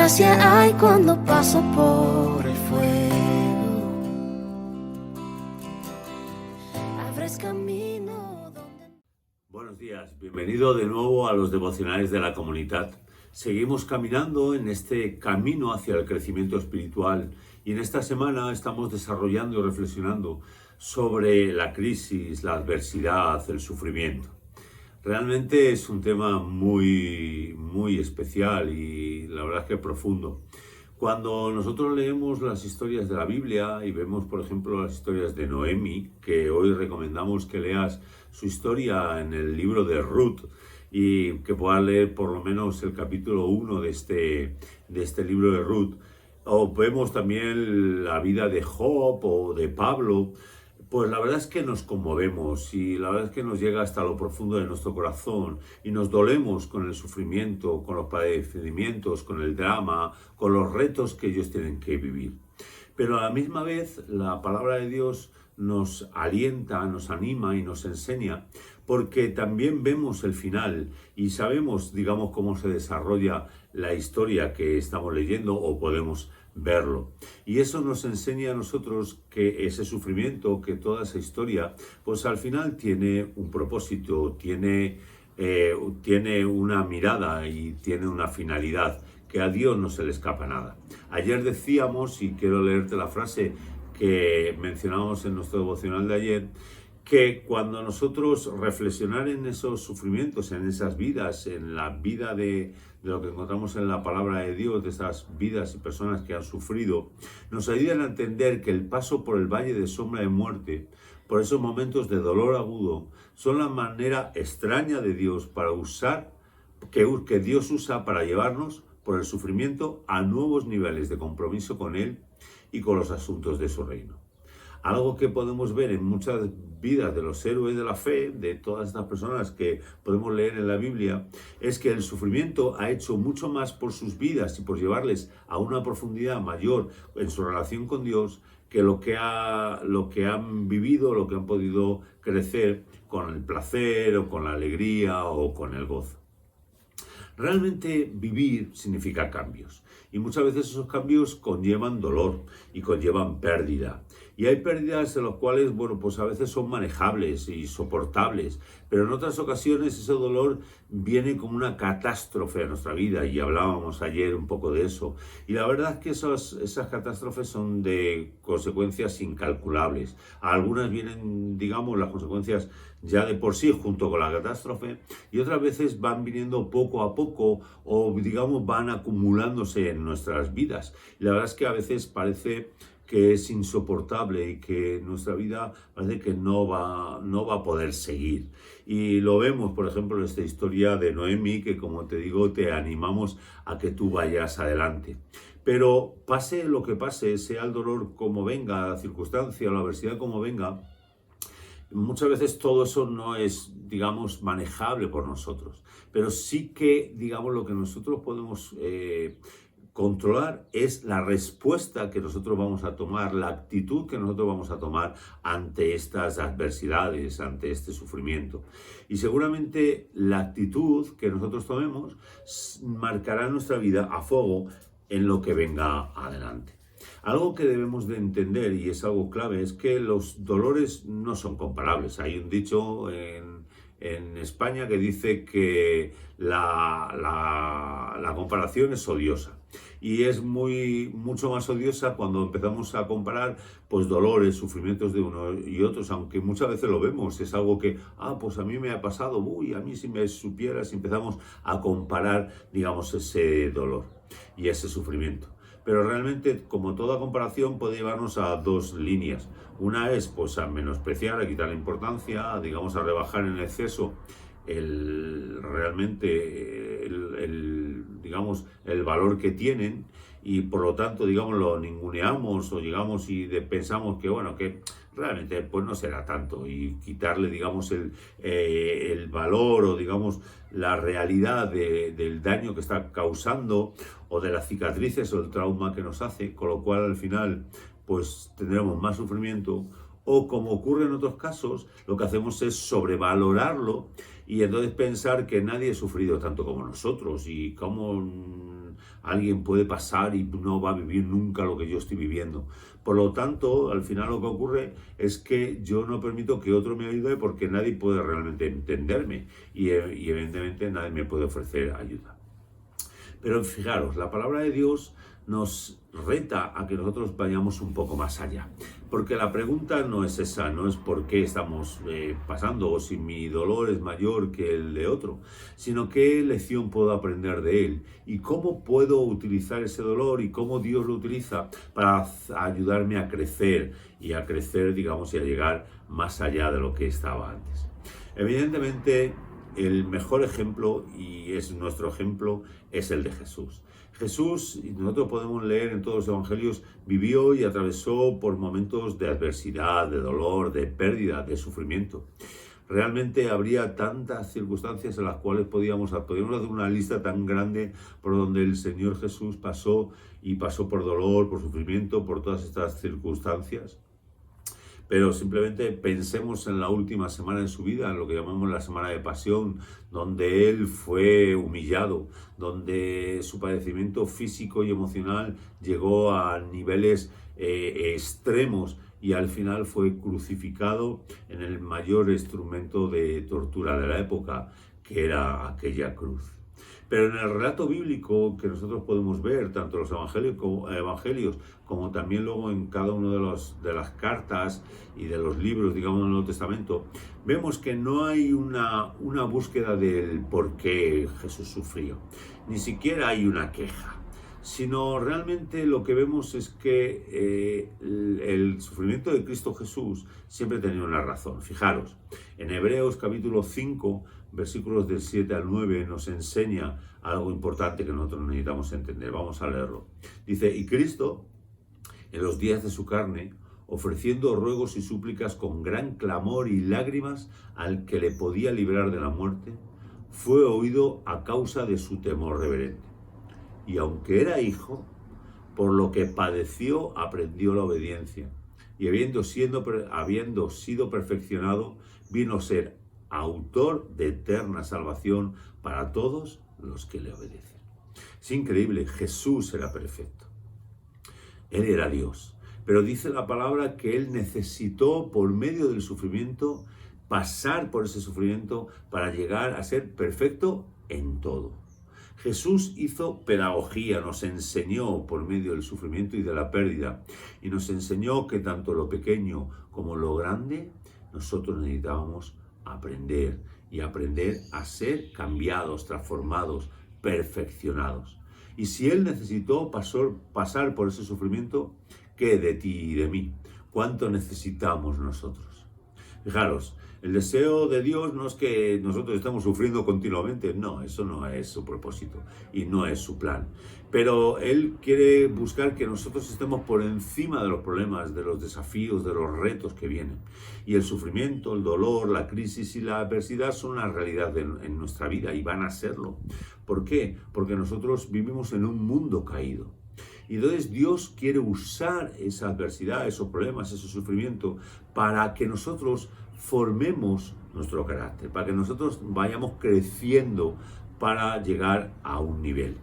gracia hay cuando paso por el fuego. Abres camino donde... Buenos días, bienvenido de nuevo a los devocionales de la comunidad. Seguimos caminando en este camino hacia el crecimiento espiritual y en esta semana estamos desarrollando y reflexionando sobre la crisis, la adversidad, el sufrimiento. Realmente es un tema muy especial y la verdad es que profundo. Cuando nosotros leemos las historias de la Biblia y vemos, por ejemplo, las historias de Noemi, que hoy recomendamos que leas su historia en el libro de Ruth y que puedas leer por lo menos el capítulo 1 de este libro de Ruth, o vemos también la vida de Job o de Pablo, pues la verdad es que nos conmovemos y la verdad es que nos llega hasta lo profundo de nuestro corazón y nos dolemos con el sufrimiento, con los padecimientos, con el drama, con los retos que ellos tienen que vivir. Pero a la misma vez la palabra de Dios nos alienta, nos anima y nos enseña, porque también vemos el final y sabemos, digamos, cómo se desarrolla la historia que estamos leyendo o podemos verlo. Y eso nos enseña a nosotros que ese sufrimiento, que toda esa historia, pues al final tiene un propósito, tiene una mirada y tiene una finalidad, que a Dios no se le escapa nada. Ayer decíamos, y quiero leerte la frase que mencionamos en nuestro devocional de ayer, que cuando nosotros reflexionar en esos sufrimientos, en esas vidas, en la vida de lo que encontramos en la palabra de Dios, de esas vidas y personas que han sufrido, nos ayudan a entender que el paso por el valle de sombra de muerte, por esos momentos de dolor agudo, son la manera extraña de Dios para usar, que Dios usa para llevarnos por el sufrimiento a nuevos niveles de compromiso con Él y con los asuntos de su reino. Algo que podemos ver en muchas vidas de los héroes de la fe, de todas estas personas que podemos leer en la Biblia, es que el sufrimiento ha hecho mucho más por sus vidas y por llevarles a una profundidad mayor en su relación con Dios que lo que han vivido, lo que han podido crecer con el placer o con la alegría o con el gozo. Realmente vivir significa cambios y muchas veces esos cambios conllevan dolor y conllevan pérdida. Y hay pérdidas en las cuales, bueno, pues a veces son manejables y soportables, pero en otras ocasiones ese dolor viene como una catástrofe a nuestra vida y hablábamos ayer un poco de eso. Y la verdad es que esas catástrofes son de consecuencias incalculables. Algunas vienen, digamos, las consecuencias ya de por sí junto con la catástrofe y otras veces van viniendo poco a poco o, digamos, van acumulándose en nuestras vidas. Y la verdad es que a veces parece que es insoportable y que nuestra vida parece que no va a poder seguir. Y lo vemos, por ejemplo, en esta historia de Noemi, que como te digo, te animamos a que tú vayas adelante. Pero pase lo que pase, sea el dolor como venga, la circunstancia o la adversidad como venga, muchas veces todo eso no es, digamos, manejable por nosotros. Pero sí que, digamos, lo que nosotros podemos controlar es la respuesta que nosotros vamos a tomar, la actitud que nosotros vamos a tomar ante estas adversidades, ante este sufrimiento. Y seguramente la actitud que nosotros tomemos marcará nuestra vida a fuego en lo que venga adelante. Algo que debemos de entender, y es algo clave, es que los dolores no son comparables. Hay un dicho en España que dice que la comparación es odiosa. Y es mucho más odiosa cuando empezamos a comparar pues dolores, sufrimientos de unos y otros, aunque muchas veces lo vemos, es algo que, pues a mí me ha pasado, a mí si me supieras, y empezamos a comparar, digamos, ese dolor y ese sufrimiento. Pero realmente, como toda comparación, puede llevarnos a dos líneas. Una es pues a menospreciar, a quitar la importancia, digamos, a rebajar en exceso digamos, el valor que tienen y por lo tanto, digamos, lo ninguneamos o digamos y pensamos que, bueno, que realmente pues no será tanto y quitarle, digamos, el valor o, digamos, la realidad del daño que está causando o de las cicatrices o el trauma que nos hace, con lo cual al final pues tendremos más sufrimiento. O como ocurre en otros casos, lo que hacemos es sobrevalorarlo y entonces pensar que nadie ha sufrido tanto como nosotros y cómo alguien puede pasar y no va a vivir nunca lo que yo estoy viviendo. Por lo tanto, al final lo que ocurre es que yo no permito que otro me ayude porque nadie puede realmente entenderme y evidentemente nadie me puede ofrecer ayuda. Pero fijaros, la palabra de Dios nos reta a que nosotros vayamos un poco más allá. Porque la pregunta no es esa, no es por qué estamos pasando o si mi dolor es mayor que el de otro, sino qué lección puedo aprender de él y cómo puedo utilizar ese dolor y cómo Dios lo utiliza para ayudarme a crecer, digamos, y a llegar más allá de lo que estaba antes. Evidentemente, el mejor ejemplo, y es nuestro ejemplo, es el de Jesús. Jesús, y nosotros podemos leer en todos los evangelios, vivió y atravesó por momentos de adversidad, de dolor, de pérdida, de sufrimiento. Realmente habría tantas circunstancias en las cuales podíamos hacer una lista tan grande por donde el Señor Jesús pasó por dolor, por sufrimiento, por todas estas circunstancias. Pero simplemente pensemos en la última semana de su vida, en lo que llamamos la semana de pasión, donde él fue humillado, donde su padecimiento físico y emocional llegó a niveles extremos y al final fue crucificado en el mayor instrumento de tortura de la época, que era aquella cruz. Pero en el relato bíblico que nosotros podemos ver, tanto en los evangelios como también luego en cada una de las cartas y de los libros, digamos, del Nuevo Testamento, vemos que no hay una búsqueda del por qué Jesús sufrió. Ni siquiera hay una queja, sino realmente lo que vemos es que el sufrimiento de Cristo Jesús siempre tenía una razón. Fijaros, en Hebreos capítulo 5, versículos del 7 al 9, nos enseña algo importante que nosotros necesitamos entender. Vamos a leerlo. Dice, y Cristo, en los días de su carne, ofreciendo ruegos y súplicas con gran clamor y lágrimas al que le podía librar de la muerte, fue oído a causa de su temor reverente. Y aunque era hijo, por lo que padeció, aprendió la obediencia. Y habiendo sido perfeccionado, vino a ser autor de eterna salvación para todos los que le obedecen. Es increíble, Jesús era perfecto. Él era Dios. Pero dice la palabra que él necesitó, por medio del sufrimiento, pasar por ese sufrimiento para llegar a ser perfecto en todo. Jesús hizo pedagogía, nos enseñó por medio del sufrimiento y de la pérdida, y nos enseñó que tanto lo pequeño como lo grande, nosotros necesitábamos aprender a ser cambiados, transformados, perfeccionados. Y si él necesitó pasar por ese sufrimiento, ¿qué de ti y de mí? ¿Cuánto necesitamos nosotros? Fijaros, el deseo de Dios no es que nosotros estemos sufriendo continuamente, no, eso no es su propósito y no es su plan. Pero Él quiere buscar que nosotros estemos por encima de los problemas, de los desafíos, de los retos que vienen. Y el sufrimiento, el dolor, la crisis y la adversidad son una realidad en nuestra vida y van a serlo. ¿Por qué? Porque nosotros vivimos en un mundo caído. Y entonces Dios quiere usar esa adversidad, esos problemas, ese sufrimiento, para que nosotros formemos nuestro carácter, para que nosotros vayamos creciendo para llegar a un nivel.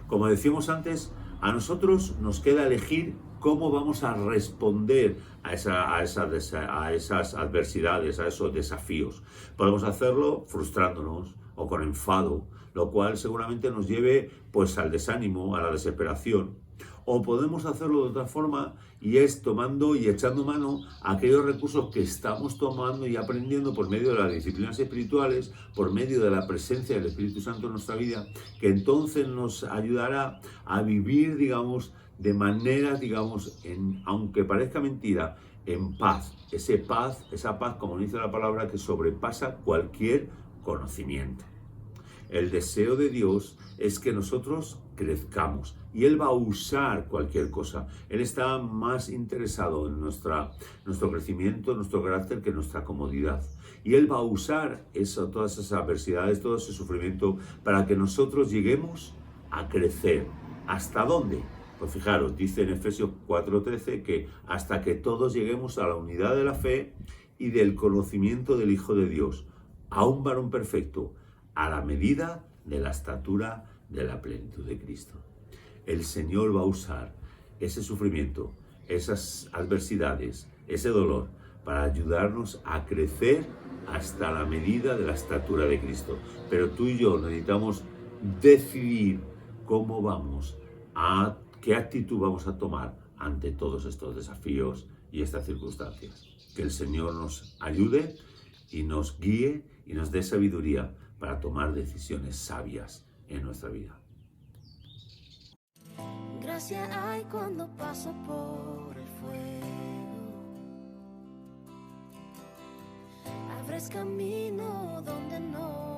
Como decíamos antes, a nosotros nos queda elegir cómo vamos a responder a esas adversidades, a esos desafíos. Podemos hacerlo frustrándonos o con enfado, lo cual seguramente nos lleve pues al desánimo, a la desesperación. O podemos hacerlo de otra forma y es tomando y echando mano a aquellos recursos que estamos tomando y aprendiendo por medio de las disciplinas espirituales, por medio de la presencia del Espíritu Santo en nuestra vida, que entonces nos ayudará a vivir, digamos, de manera, digamos, aunque parezca mentira, en paz. Esa paz, como dice la palabra, que sobrepasa cualquier conocimiento. El deseo de Dios es que nosotros crezcamos y Él va a usar cualquier cosa. Él está más interesado en nuestro crecimiento, nuestro carácter, que en nuestra comodidad. Y Él va a usar todas esas adversidades, todo ese sufrimiento para que nosotros lleguemos a crecer. ¿Hasta dónde? Pues fijaros, dice en Efesios 4:13 que hasta que todos lleguemos a la unidad de la fe y del conocimiento del Hijo de Dios, a un varón perfecto, a la medida de la estatura de la plenitud de Cristo. el Señor va a usar ese sufrimiento, esas adversidades, ese dolor, para ayudarnos a crecer hasta la medida de la estatura de Cristo. Pero tú y yo necesitamos decidir cómo vamos a, qué actitud vamos a tomar ante todos estos desafíos y estas circunstancias. Que el Señor nos ayude y nos guíe y nos dé sabiduría para tomar decisiones sabias en nuestra vida. Gracia hay cuando paso por el fuego. Abres camino donde no